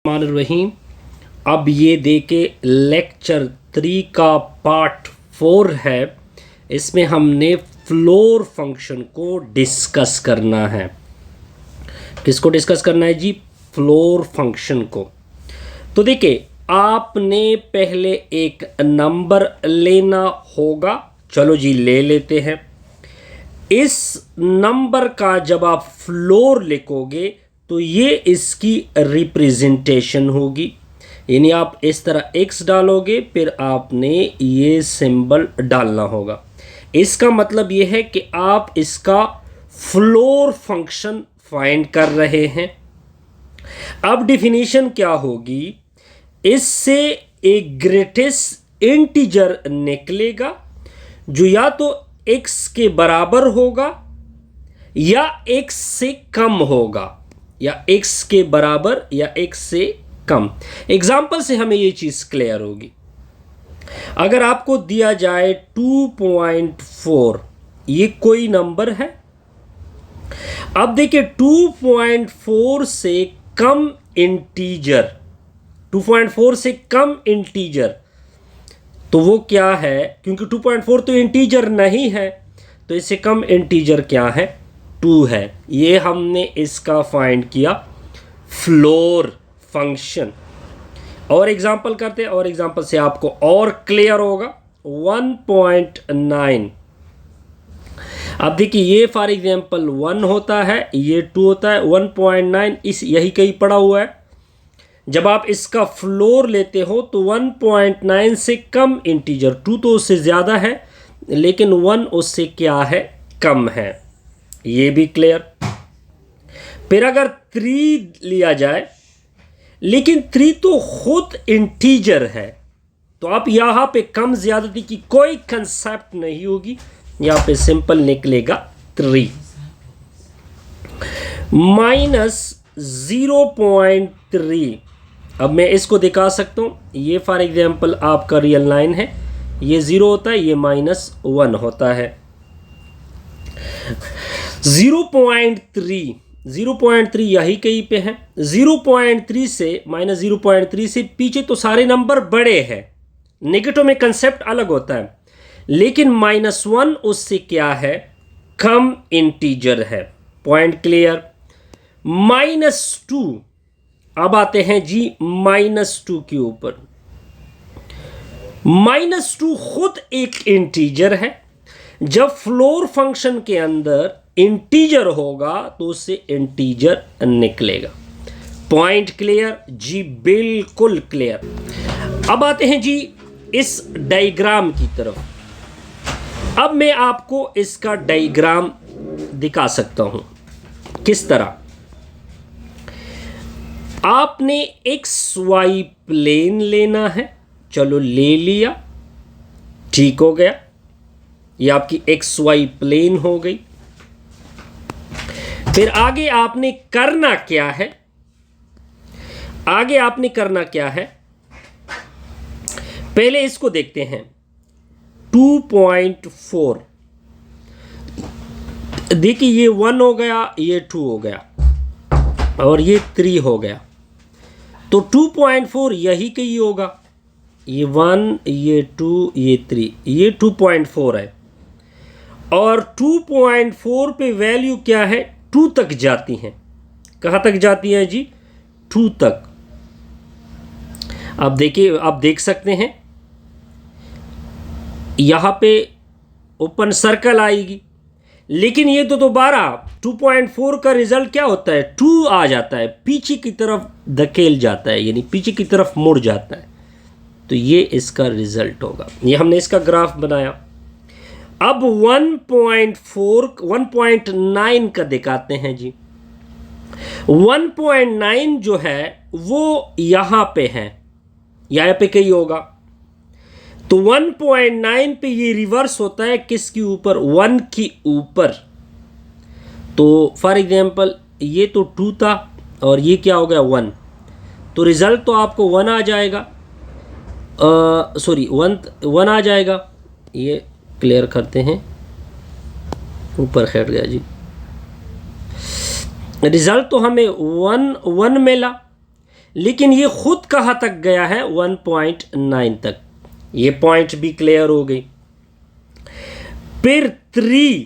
रहीम। अब ये देखे लेक्चर 3 का पार्ट 4 है। इसमें हमने फ्लोर फंक्शन को डिस्कस करना है। किसको डिस्कस करना है जी? फ्लोर फंक्शन को। तो देखिए, आपने पहले एक नंबर लेना होगा। चलो जी, ले लेते हैं। इस नंबर का जब आप फ्लोर लिखोगे तो ये इसकी रिप्रेजेंटेशन होगी, यानी आप इस तरह x डालोगे, फिर आपने ये सिंबल डालना होगा। इसका मतलब ये है कि आप इसका फ्लोर फंक्शन फाइंड कर रहे हैं। अब डिफिनीशन क्या होगी? इससे एक ग्रेटेस्ट इंटीजर निकलेगा जो या तो x के बराबर होगा या x से कम होगा, या x के बराबर या x से कम। एग्जाम्पल से हमें ये चीज क्लियर होगी। अगर आपको दिया जाए 2.4, ये कोई नंबर है। अब देखिए, 2.4 से कम इंटीजर, 2.4 से कम इंटीजर तो वो क्या है? क्योंकि 2.4 तो इंटीजर नहीं है, तो इससे कम इंटीजर क्या है? 2 है। ये हमने इसका फाइंड किया फ्लोर फंक्शन। और एग्जांपल करते हैं, और एग्जांपल से आपको और क्लियर होगा। 1.9। अब देखिए, ये फॉर एग्जांपल 1 होता है, ये 2 होता है। 1.9 इस यही कहीं पड़ा हुआ है। जब आप इसका फ्लोर लेते हो तो 1.9 से कम इंटीजर, 2 तो उससे ज़्यादा है लेकिन 1 उससे क्या है? कम है। ये भी क्लियर। फिर अगर 3 लिया जाए, लेकिन 3 तो खुद इंटीजर है, तो आप यहाँ पे कम ज़्यादती की कोई कंसेप्ट नहीं होगी। यहाँ पे सिंपल निकलेगा 3 -0.3। अब मैं इसको दिखा सकता हूँ। ये फॉर एग्जांपल आपका रियल लाइन है, ये 0 होता है, ये -1 होता है। 0.3, 0.3 यही कहीं पे है। 0.3 से -0.3 से पीछे तो सारे नंबर बड़े हैं। नेगेटिव में कंसेप्ट अलग होता है, लेकिन -1 उससे क्या है? कम इंटीजर है। Point clear. -2। अब आते हैं जी -2 के ऊपर। -2 खुद एक इंटीजर है। जब फ्लोर फंक्शन के अंदर इंटीजर होगा तो उससे इंटीजर निकलेगा। पॉइंट क्लियर जी? बिल्कुल क्लियर। अब आते हैं जी इस डायग्राम की तरफ। अब मैं आपको इसका डायग्राम दिखा सकता हूं। किस तरह? आपने XY प्लेन लेना है। चलो, ले लिया, ठीक हो गया। ये आपकी XY प्लेन हो गई। फिर आगे आपने करना क्या है? आगे आपने करना क्या है? पहले इसको देखते हैं। 2.4, देखिए ये 1 हो गया, ये 2 हो गया, और ये 3 हो गया। तो 2.4 यही कहीं होगा। ये 1, ये 2, ये 3, ये 2.4 है। और 2.4 पे वैल्यू क्या है? 2 तक जाती हैं। कहाँ तक जाती हैं जी? 2 तक। अब देखिए, आप देख सकते हैं यहाँ पे ओपन सर्कल आएगी, लेकिन ये तो दोबारा 2.4 का रिजल्ट क्या होता है? 2 आ जाता है, पीछे की तरफ धकेल जाता है, यानी पीछे की तरफ मुड़ जाता है। तो ये इसका रिजल्ट होगा। ये हमने इसका ग्राफ बनाया। अब 1.4, 1.9 का दिखाते हैं जी। 1.9 जो है वो यहाँ पे है, यहाँ पे कहीं होगा। तो 1.9 पे ये रिवर्स होता है किसके ऊपर? 1 के ऊपर। तो फॉर एग्जांपल ये तो 2 था और ये क्या हो गया? 1। तो रिजल्ट तो आपको 1 आ जाएगा। सॉरी, 1 आ जाएगा। ये क्लियर करते हैं, ऊपर खैर गया जी। रिजल्ट तो हमें 1 मिला, लेकिन ये खुद कहाँ तक गया है, 1.9 तक। ये पॉइंट भी क्लियर हो गई। फिर 3,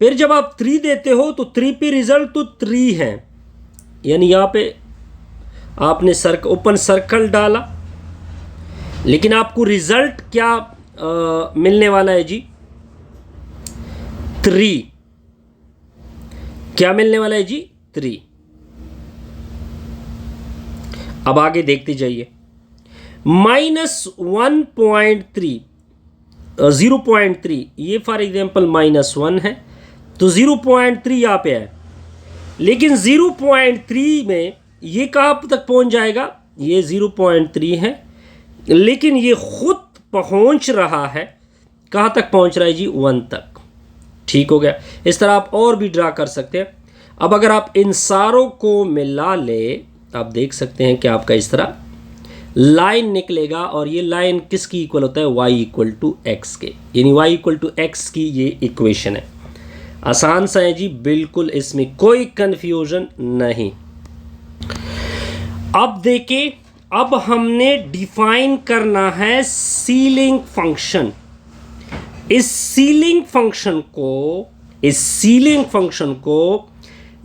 फिर जब आप 3 देते हो तो 3 पे रिजल्ट तो 3 है, यानी यहाँ पे आपने ओपन सर्कल डाला, लेकिन आपको रिजल्ट क्या मिलने वाला है जी, 3। क्या मिलने वाला है जी, 3। अब आगे देखते जाइए। -1.3, 0.3, ये फॉर एग्जांपल -1 है तो 0.3 यहाँ पे है, लेकिन 0.3 में ये कहाँ तक पहुंच जाएगा, ये 0.3 है, लेकिन ये खुद पहुंच रहा है, कहाँ तक पहुंच रहा है जी, 1 तक। ठीक हो गया। इस तरह आप और भी ड्रा कर सकते हैं। अब अगर आप इन सारों को मिला ले, आप देख सकते हैं कि आपका इस तरह लाइन निकलेगा, और ये लाइन किसकी इक्वल होता है, y = x के, यानी y = x की ये इक्वेशन है। आसान सा है जी, बिल्कुल इसमें कोई कंफ्यूजन नहीं। अब देखिए, अब हमने डिफाइन करना है सीलिंग फंक्शन। इस सीलिंग फंक्शन को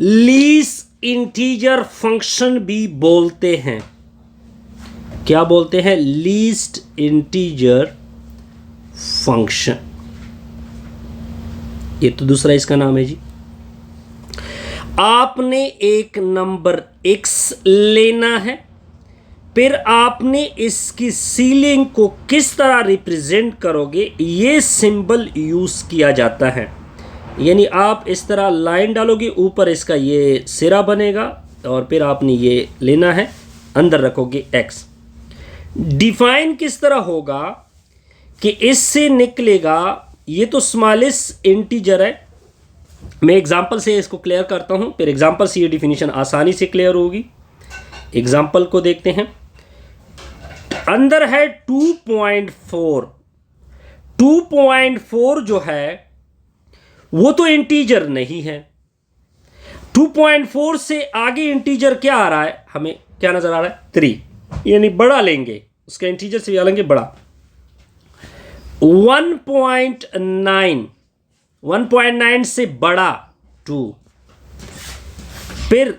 लीस्ट इंटीजर फंक्शन भी बोलते हैं। क्या बोलते हैं, लीस्ट इंटीजर फंक्शन। ये तो दूसरा इसका नाम है जी। आपने एक नंबर x लेना है, फिर आपने इसकी सीलिंग को किस तरह रिप्रेजेंट करोगे, ये सिंबल यूज किया जाता है। यानी आप इस तरह लाइन डालोगे, ऊपर इसका ये सिरा बनेगा, और फिर आपने ये लेना है, अंदर रखोगे x। डिफाइन किस तरह होगा कि इससे निकलेगा, ये तो स्मॉलेस्ट इंटीजर है। मैं एग्जांपल से इसको क्लियर करता हूं, फिर एग्जांपल से ये डिफिनीशन आसानी से क्लियर होगी। एग्जांपल को देखते हैं। अंदर है 2.4। 2.4 जो है वो तो इंटीजर नहीं है। 2.4 से आगे इंटीजर क्या आ रहा है, हमें क्या नजर आ रहा है, 3, यानी बड़ा लेंगे, उसका इंटीजर से भी लेंगे बड़ा। 1.9 से बड़ा 2, फिर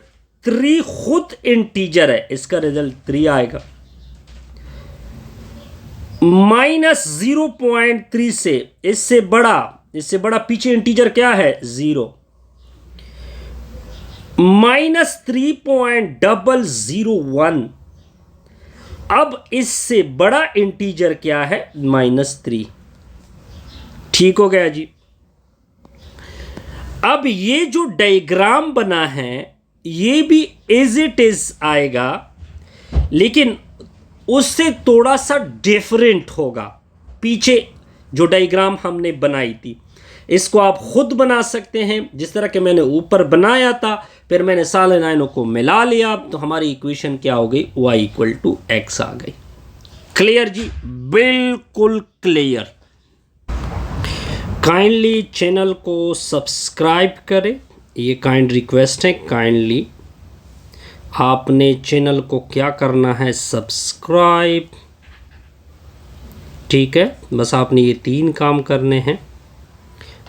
3 खुद इंटीजर है, इसका रिजल्ट 3 आएगा। -0.3 से इससे बड़ा पीछे इंटीजर क्या है, 0। -3.001, अब इससे बड़ा इंटीजर क्या है, -3। ठीक हो गया जी। अब ये जो डायग्राम बना है ये भी एज इट इज आएगा, लेकिन उससे थोड़ा सा डिफरेंट होगा। पीछे जो डायग्राम हमने बनाई थी, इसको आप खुद बना सकते हैं, जिस तरह के मैंने ऊपर बनाया था, फिर मैंने सारे लाइनों को मिला लिया, तो हमारी इक्वेशन क्या हो गई, y = x आ गई। क्लियर जी, बिल्कुल क्लियर। काइंडली चैनल को सब्सक्राइब करें, ये काइंड रिक्वेस्ट है। काइंडली आपने चैनल को क्या करना है, सब्सक्राइब। ठीक है, बस आपने ये 3 काम करने हैं।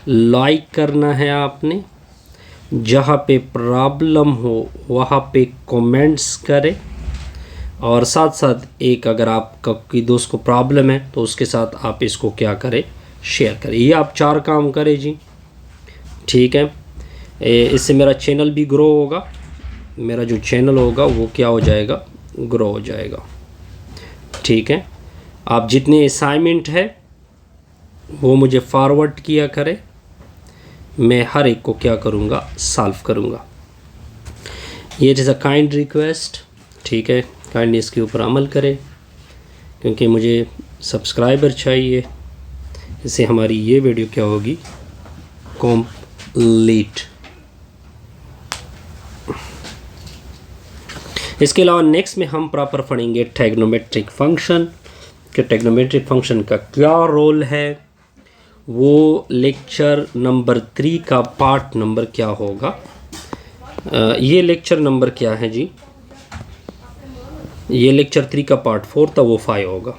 लाइक करना है आपने, जहाँ पे प्रॉब्लम हो वहाँ पे कमेंट्स करें, और साथ साथ एक अगर आपका कोई दोस्त को प्रॉब्लम है तो उसके साथ आप इसको क्या करें, शेयर करें। ये आप 4 काम करें जी। ठीक है, इससे मेरा चैनल भी ग्रो होगा, मेरा जो चैनल होगा वो क्या हो जाएगा, ग्रो हो जाएगा। ठीक है, आप जितने असाइनमेंट है वो मुझे फॉरवर्ड किया करें, मैं हर एक को क्या करूँगा, सॉल्व करूँगा। ये इज़ अ काइंड रिक्वेस्ट। ठीक है, काइंडली इसके ऊपर अमल करें, क्योंकि मुझे सब्सक्राइबर चाहिए, इससे हमारी ये वीडियो क्या होगी, कंप्लीट। इसके अलावा नेक्स्ट में हम प्रॉपर पढ़ेंगे ट्रिग्नोमेट्रिक फंक्शन, कि ट्रिग्नोमेट्रिक फंक्शन का क्या रोल है, वो लेक्चर नंबर 3 का पार्ट नंबर क्या होगा। ये लेक्चर नंबर क्या है जी, ये लेक्चर 3 का पार्ट 4 था, वो 5 होगा।